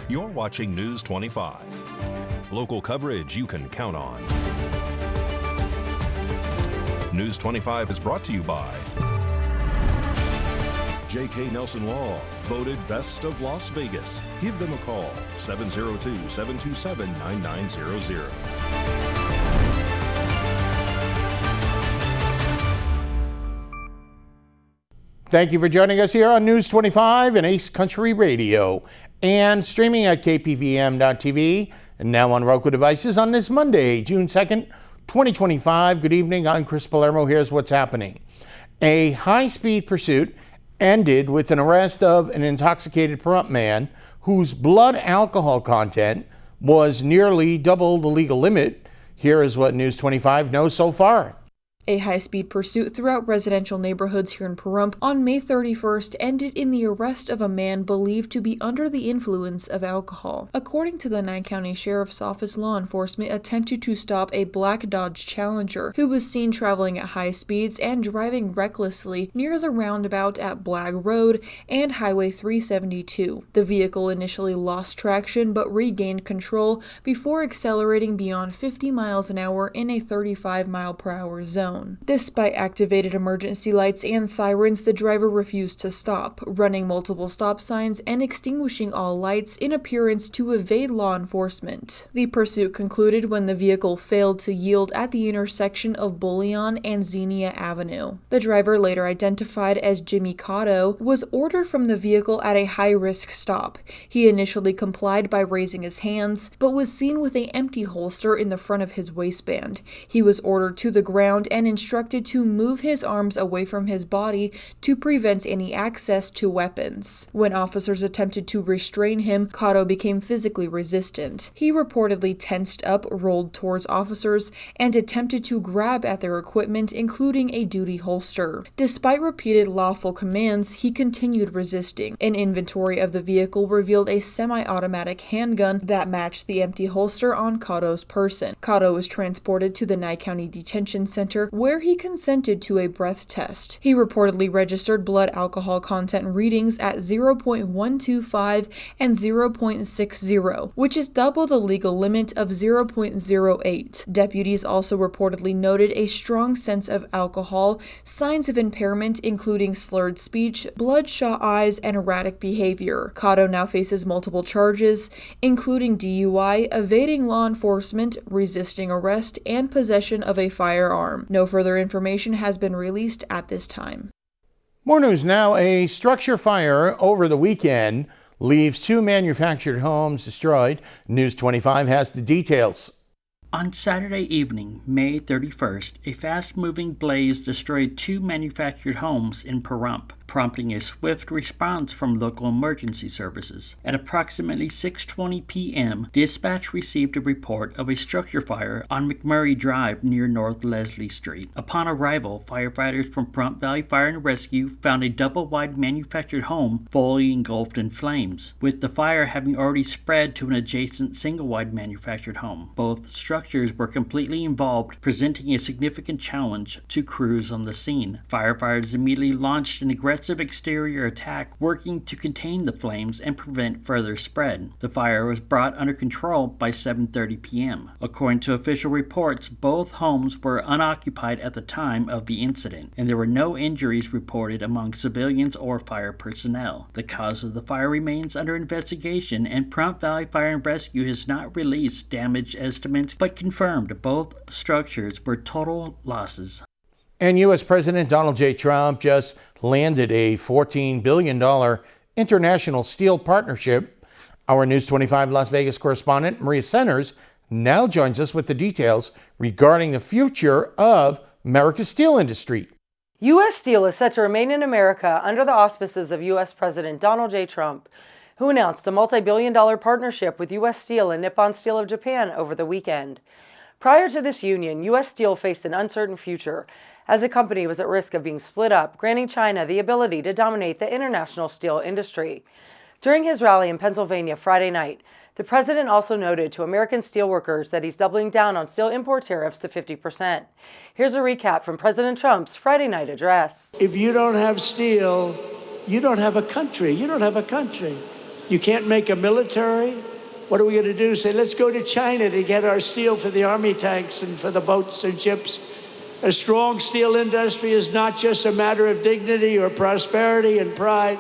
You're watching News 25. Local coverage you can count on. News 25 is brought to you by J.K. Nelson Law, voted Best of Las Vegas. Give them a call, 702-727-9900. Thank you for joining us here on News 25 and Ace Country Radio and streaming at KPVM.TV and now on Roku devices on this Monday, June 2nd, 2025. Good evening. I'm Chris Palermo. Here's what's happening. A high-speed pursuit ended with an arrest of an intoxicated Pahrump man whose blood alcohol content was nearly double the legal limit. Here is what News 25 knows so far. A high-speed pursuit throughout residential neighborhoods here in Pahrump on May 31st ended in the arrest of a man believed to be under the influence of alcohol. According to the Nye County Sheriff's Office, law enforcement attempted to stop a black Dodge Challenger who was seen traveling at high speeds and driving recklessly near the roundabout at Blagg Road and Highway 372. The vehicle initially lost traction but regained control before accelerating beyond 50 miles an hour in a 35-mile-per-hour zone. Despite activated emergency lights and sirens, the driver refused to stop, running multiple stop signs and extinguishing all lights in appearance to evade law enforcement. The pursuit concluded when the vehicle failed to yield at the intersection of Bullion and Xenia Avenue. The driver, later identified as Jimmy Cotto, was ordered from the vehicle at a high-risk stop. He initially complied by raising his hands, but was seen with an empty holster in the front of his waistband. He was ordered to the ground and instructed to move his arms away from his body to prevent any access to weapons. When officers attempted to restrain him, Cotto became physically resistant. He reportedly tensed up, rolled towards officers, and attempted to grab at their equipment, including a duty holster. Despite repeated lawful commands, he continued resisting. An inventory of the vehicle revealed a semi-automatic handgun that matched the empty holster on Cotto's person. Cotto was transported to the Nye County Detention Center, where he consented to a breath test. He reportedly registered blood alcohol content readings at 0.125 and 0.60, which is double the legal limit of 0.08. Deputies also reportedly noted a strong sense of alcohol, signs of impairment including slurred speech, bloodshot eyes, and erratic behavior. Cotto now faces multiple charges, including DUI, evading law enforcement, resisting arrest, and possession of a firearm. No further information has been released at this time. More news now. A structure fire over the weekend leaves 2 manufactured homes destroyed. News 25 has the details. On Saturday evening, May 31st, a fast-moving blaze destroyed 2 manufactured homes in Pahrump, prompting a swift response from local emergency services. At approximately 6:20 p.m., dispatch received a report of a structure fire on McMurray Drive near North Leslie Street. Upon arrival, firefighters from Pahrump Valley Fire and Rescue found a double-wide manufactured home fully engulfed in flames, with the fire having already spread to an adjacent single-wide manufactured home. Both structures were completely involved, presenting a significant challenge to crews on the scene. Firefighters immediately launched an aggressive exterior attack, working to contain the flames and prevent further spread. The fire was brought under control by 7:30 p.m. According to official reports, both homes were unoccupied at the time of the incident, and there were no injuries reported among civilians or fire personnel. The cause of the fire remains under investigation, and Pahrump Valley Fire and Rescue has not released damage estimates, but confirmed both structures were total losses. And U.S. President Donald J. Trump just landed a $14 billion international steel partnership. Our News 25 Las Vegas correspondent, Maria Centers, now joins us with the details regarding the future of America's steel industry. U.S. Steel is set to remain in America under the auspices of U.S. President Donald J. Trump, who announced a multi-billion-dollar partnership with U.S. Steel and Nippon Steel of Japan over the weekend. Prior to this union, U.S. Steel faced an uncertain future, as the company was at risk of being split up, granting China the ability to dominate the international steel industry. During his rally in Pennsylvania Friday night, the president also noted to American steelworkers that he's doubling down on steel import tariffs to 50%. Here's a recap from President Trump's Friday night address. If you don't have steel, you don't have a country. You don't have a country. You can't make a military? What are we going to do? Say, let's go to China to get our steel for the army tanks and for the boats and ships. A strong steel industry is not just a matter of dignity or prosperity and pride.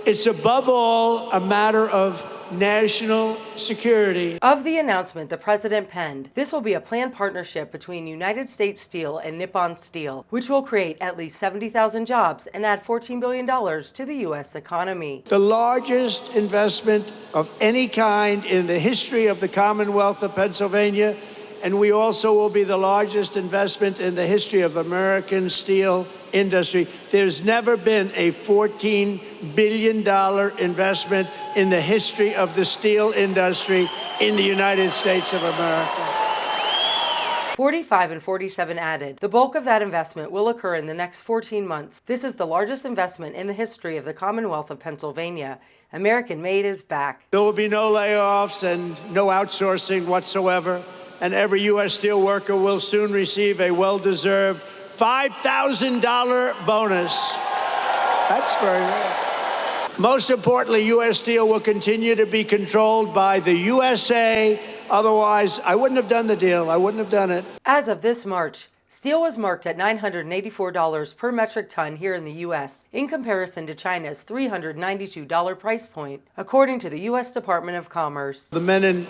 It's above all a matter of national security. Of the announcement the president penned, this will be a planned partnership between United States Steel and Nippon Steel, which will create at least 70,000 jobs and add $14 billion to the U.S. economy. The largest investment of any kind in the history of the Commonwealth of Pennsylvania, and we also will be the largest investment in the history of American steel industry. There's never been a $14 billion investment in the history of the steel industry in the United States of America. 45 and 47 added, the bulk of that investment will occur in the next 14 months. This is the largest investment in the history of the Commonwealth of Pennsylvania. American made is back. There will be no layoffs and no outsourcing whatsoever, and every U.S. steel worker will soon receive a well-deserved $5,000 bonus. That's very rare. Most importantly, U.S. Steel will continue to be controlled by the USA. Otherwise, I wouldn't have done the deal. I wouldn't have done it. As of this March, steel was marked at $984 per metric ton here in the U.S., in comparison to China's $392 price point, according to the U.S. Department of Commerce. The men and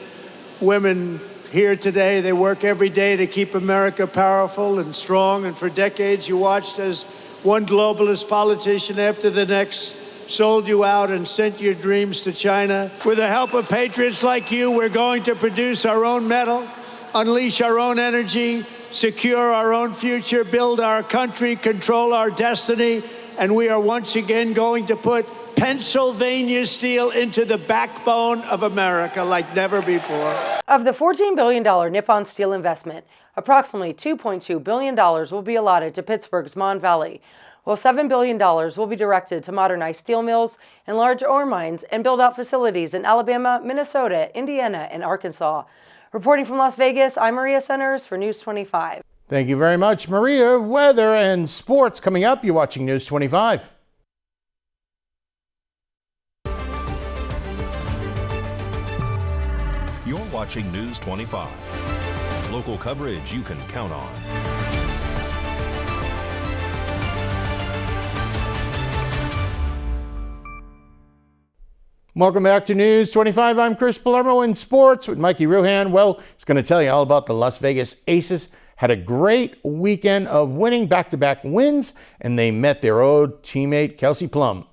women here today, they work every day to keep America powerful and strong, and for decades you watched as one globalist politician after the next sold you out and sent your dreams to China. With the help of patriots like you, we're going to produce our own metal, unleash our own energy, secure our own future, build our country, control our destiny, and we are once again going to put Pennsylvania steel into the backbone of America like never before. Of the $14 billion Nippon Steel investment, approximately $2.2 billion will be allotted to Pittsburgh's Mon Valley, while $7 billion will be directed to modernize steel mills, enlarge ore mines, and build out facilities in Alabama, Minnesota, Indiana, and Arkansas. Reporting from Las Vegas, I'm Maria Centers for News 25. Thank you very much, Maria. Weather and sports coming up. You're watching News 25. You're watching News 25. Local coverage you can count on. Welcome back to News 25. I'm Chris Palermo in sports with Mikey Ruhan. Well, he's going to tell you all about the Las Vegas Aces. Had a great weekend of winning back-to-back wins, and they met their old teammate Kelsey Plum.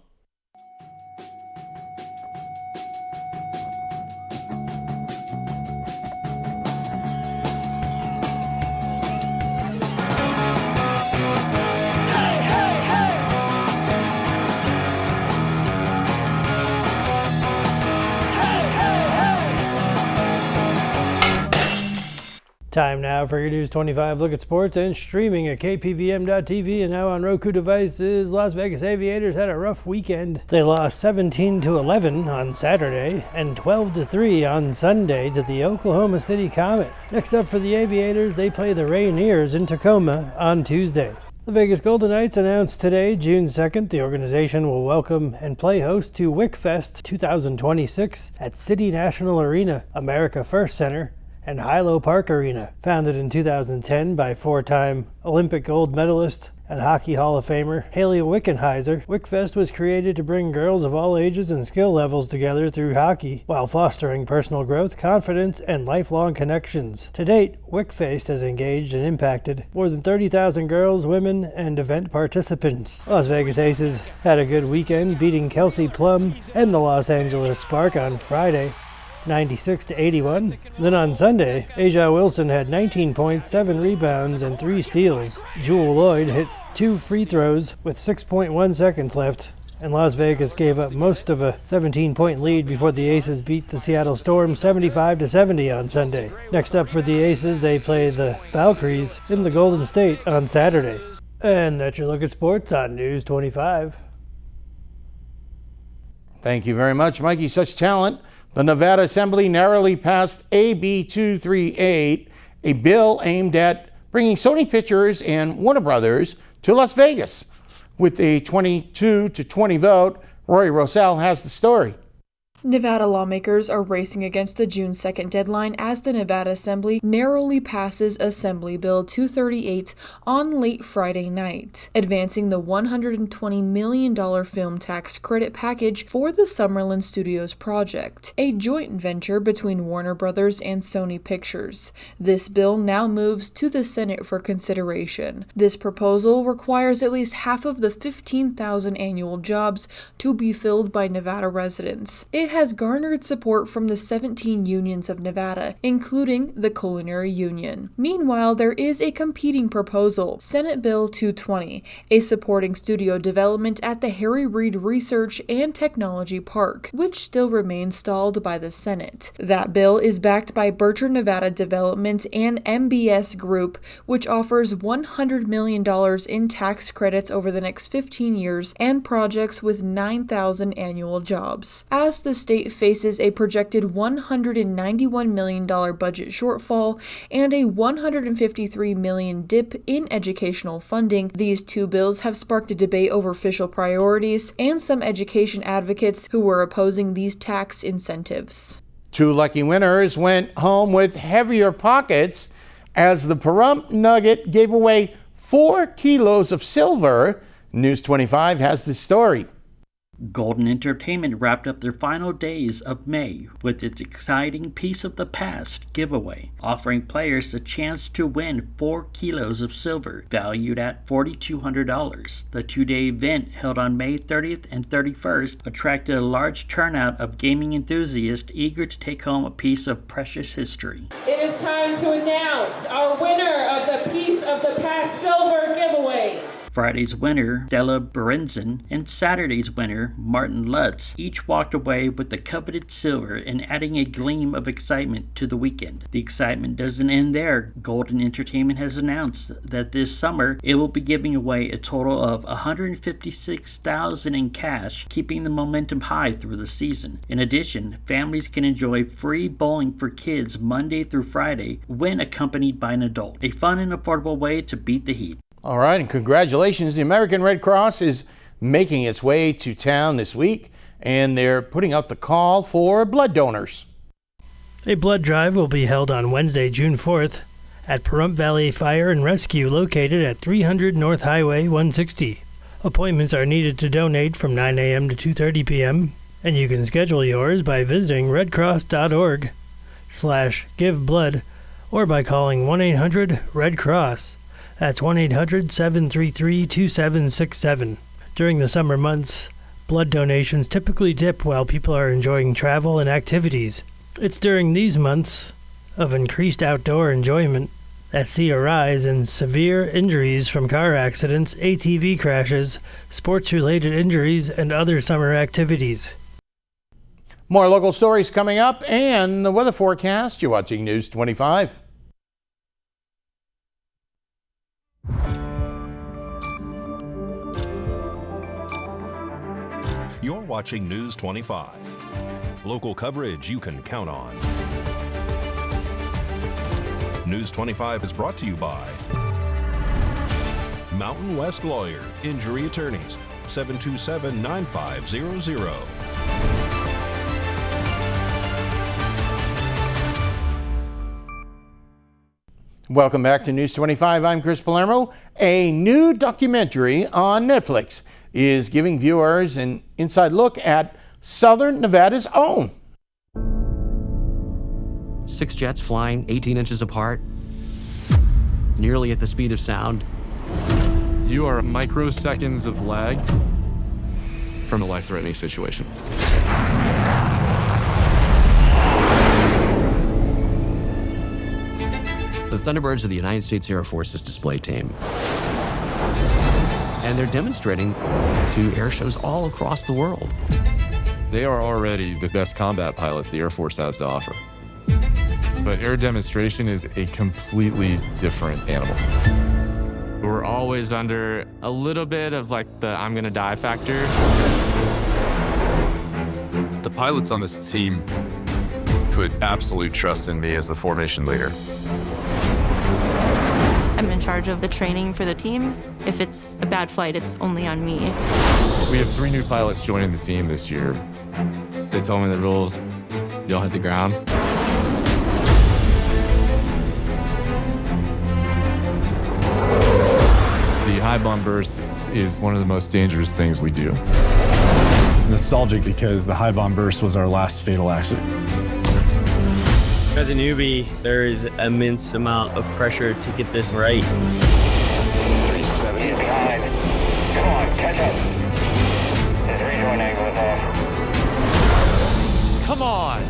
Time now for your News 25 look at sports and streaming at KPVM.TV and now on Roku devices. Las Vegas Aviators had a rough weekend. They lost 17-11 on Saturday and 12-3 on Sunday to the Oklahoma City Comet. Next up for the Aviators, they play the Rainiers in Tacoma on Tuesday. The Vegas Golden Knights announced today, June 2nd, the organization will welcome and play host to WickFest 2026 at City National Arena, America First Center, and Hilo Park Arena. Founded in 2010 by four-time Olympic gold medalist and Hockey Hall of Famer Haley Wickenheiser, WickFest was created to bring girls of all ages and skill levels together through hockey while fostering personal growth, confidence, and lifelong connections. To date, WickFest has engaged and impacted more than 30,000 girls, women, and event participants. Las Vegas Aces had a good weekend, beating Kelsey Plum and the Los Angeles Spark on Friday, 96-81. Then on Sunday, Aja Wilson had 19 points, 7 rebounds, and 3 steals. Jewel Lloyd hit 2 free throws with 6.1 seconds left, and Las Vegas gave up most of a 17-point lead before the Aces beat the Seattle Storm 75-70 on Sunday. Next up for the Aces, they play the Valkyries in the Golden State on Saturday. And that's your look at sports on News 25. Thank you very much, Mikey. Such talent. The Nevada Assembly narrowly passed AB 238, a bill aimed at bringing Sony Pictures and Warner Brothers to Las Vegas. With a 22-20 vote, Roy Rosell has the story. Nevada lawmakers are racing against the June 2nd deadline as the Nevada Assembly narrowly passes Assembly Bill 238 on late Friday night, advancing the $120 million film tax credit package for the Summerlin Studios project, a joint venture between Warner Brothers and Sony Pictures. This bill now moves to the Senate for consideration. This proposal requires at least half of the 15,000 annual jobs to be filled by Nevada residents. It has garnered support from the 17 unions of Nevada, including the Culinary Union. Meanwhile, there is a competing proposal, Senate Bill 220, a supporting studio development at the Harry Reid Research and Technology Park, which still remains stalled by the Senate. That bill is backed by Berkshire Nevada Development and MBS Group, which offers $100 million in tax credits over the next 15 years and projects with 9,000 annual jobs. As the state faces a projected $191 million budget shortfall and a $153 million dip in educational funding, these two bills have sparked a debate over official priorities and some education advocates who were opposing these tax incentives. Two lucky winners went home with heavier pockets as the Pahrump Nugget gave away 4 kilos of silver. News 25 has the story. Golden Entertainment wrapped up their final days of May with its exciting Piece of the Past giveaway, offering players a chance to win 4 kilos of silver, valued at $4,200. The two-day event, held on May 30th and 31st, attracted a large turnout of gaming enthusiasts eager to take home a piece of precious history. It is time to announce our winner of the Piece of the Past silver giveaway. Friday's winner, Della Berenzin, and Saturday's winner, Martin Lutz, each walked away with the coveted silver and adding a gleam of excitement to the weekend. The excitement doesn't end there. Golden Entertainment has announced that this summer it will be giving away a total of $156,000 in cash, keeping the momentum high through the season. In addition, families can enjoy free bowling for kids Monday through Friday when accompanied by an adult. A fun and affordable way to beat the heat. All right, and congratulations. The American Red Cross is making its way to town this week, and they're putting out the call for blood donors. A blood drive will be held on Wednesday, June 4th at Pahrump Valley Fire and Rescue, located at 300 North Highway 160. Appointments are needed to donate from 9 a.m. to 2:30 p.m., and you can schedule yours by visiting redcross.org/giveblood or by calling 1-800-RED-CROSS. That's 1-800-733-2767. During the summer months, blood donations typically dip while people are enjoying travel and activities. It's during these months of increased outdoor enjoyment that see a rise in severe injuries from car accidents, ATV crashes, sports-related injuries, and other summer activities. More local stories coming up and the weather forecast. You're watching News 25. You're watching News 25. Local coverage you can count on. News 25 is brought to you by Mountain West Lawyer, Injury Attorneys, 727-9500. Welcome back to News 25. I'm Chris Palermo. A new documentary on Netflix is giving viewers an inside look at Southern Nevada's own. 6 jets flying 18 inches apart, nearly at the speed of sound. You are microseconds of lag from a life-threatening situation. The Thunderbirds are the United States Air Force's display team. And they're demonstrating to air shows all across the world. They are already the best combat pilots the Air Force has to offer. But air demonstration is a completely different animal. We're always under a little bit of like the I'm gonna die factor. The pilots on this team put absolute trust in me as the formation leader. I'm in charge of the training for the teams. If it's a bad flight, it's only on me. We have 3 new pilots joining the team this year. They told me the rules. You don't hit the ground. The high bomb burst is one of the most dangerous things we do. It's nostalgic because the high bomb burst was our last fatal accident. As a newbie, there is an immense amount of pressure to get this right. 370. He's behind. Come on, catch up. His rejoin angle is off. Come on!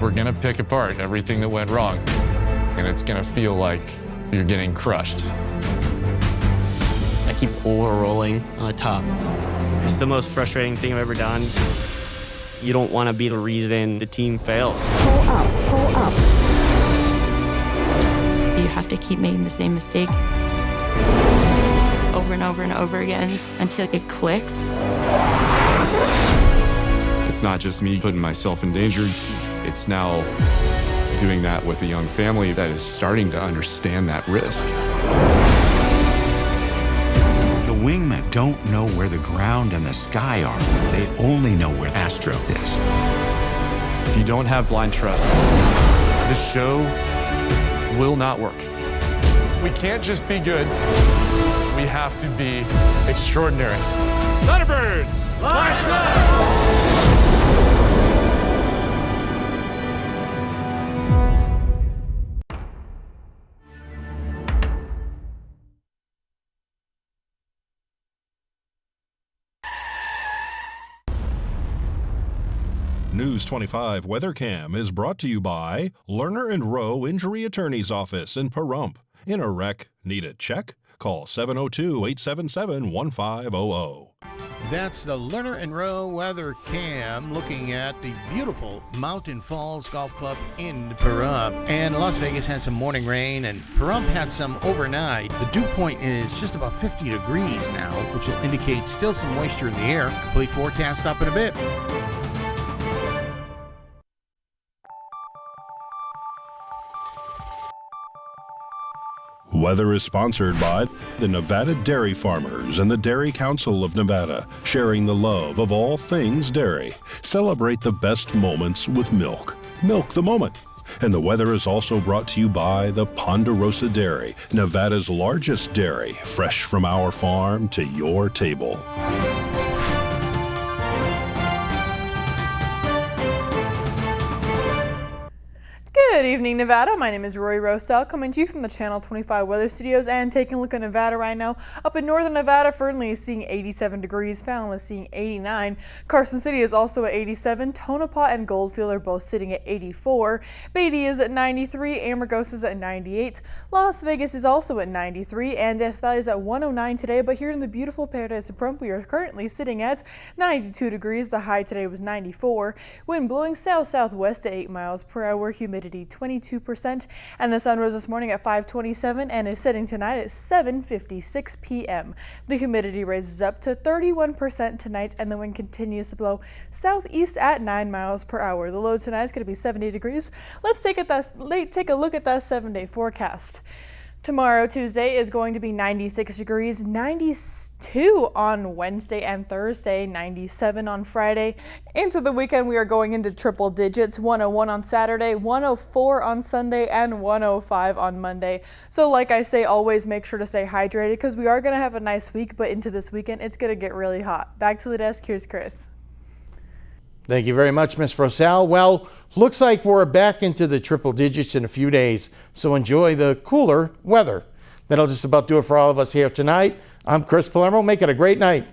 We're gonna pick apart everything that went wrong, and it's gonna feel like you're getting crushed. I keep over-rolling on the top. It's the most frustrating thing I've ever done. You don't want to be the reason the team fails. Pull up, pull up. You have to keep making the same mistake over and over and over again until it clicks. It's not just me putting myself in danger, it's now doing that with a young family that is starting to understand that risk. The wingmen don't know where the ground and the sky are. They only know where Astro is. If you don't have blind trust, this show will not work. We can't just be good. We have to be extraordinary. Thunderbirds! Launch News 25 Weather Cam is brought to you by Lerner and Rowe Injury Attorney's Office in Pahrump. In a wreck, need a check? Call 702-877-1500. That's the Lerner and Rowe Weather Cam looking at the beautiful Mountain Falls Golf Club in Pahrump. And Las Vegas had some morning rain, and Pahrump had some overnight. The dew point is just about 50 degrees now, which will indicate still some moisture in the air. Complete forecast up in a bit. Weather is sponsored by the Nevada Dairy Farmers and the Dairy Council of Nevada, sharing the love of all things dairy. Celebrate the best moments with milk. Milk the moment. And the weather is also brought to you by the Ponderosa Dairy, Nevada's largest dairy, fresh from our farm to your table. Good evening, Nevada. My name is Rory Rosell, coming to you from the Channel 25 Weather Studios and taking a look at Nevada right now. Up in northern Nevada, Fernley is seeing 87 degrees, Fallon is seeing 89. Carson City is also at 87. Tonopah and Goldfield are both sitting at 84. Beatty is at 93. Amargosa is at 98. Las Vegas is also at 93. And Death Valley is at 109 today. But here in the beautiful Paradise of Pahrump, we are currently sitting at 92 degrees. The high today was 94. Wind blowing south-southwest at 8 miles per hour. Humidity 22%, and the sun rose this morning at 5:27 and is setting tonight at 7:56 p.m. The humidity raises up to 31% tonight, and the wind continues to blow southeast at 9 miles per hour. The low tonight is going to be 70 degrees. Let's take a look at that 7-day forecast. Tomorrow, Tuesday, is going to be 96 degrees, 92 on Wednesday and Thursday, 97 on Friday. Into the weekend, we are going into triple digits, 101 on Saturday, 104 on Sunday, and 105 on Monday. So like I say, always make sure to stay hydrated because we are going to have a nice week, but into this weekend, it's going to get really hot. Back to the desk, here's Chris. Thank you very much, Ms. Rosell. Well, looks like we're back into the triple digits in a few days, so enjoy the cooler weather. That'll just about do it for all of us here tonight. I'm Chris Palermo. Make it a great night.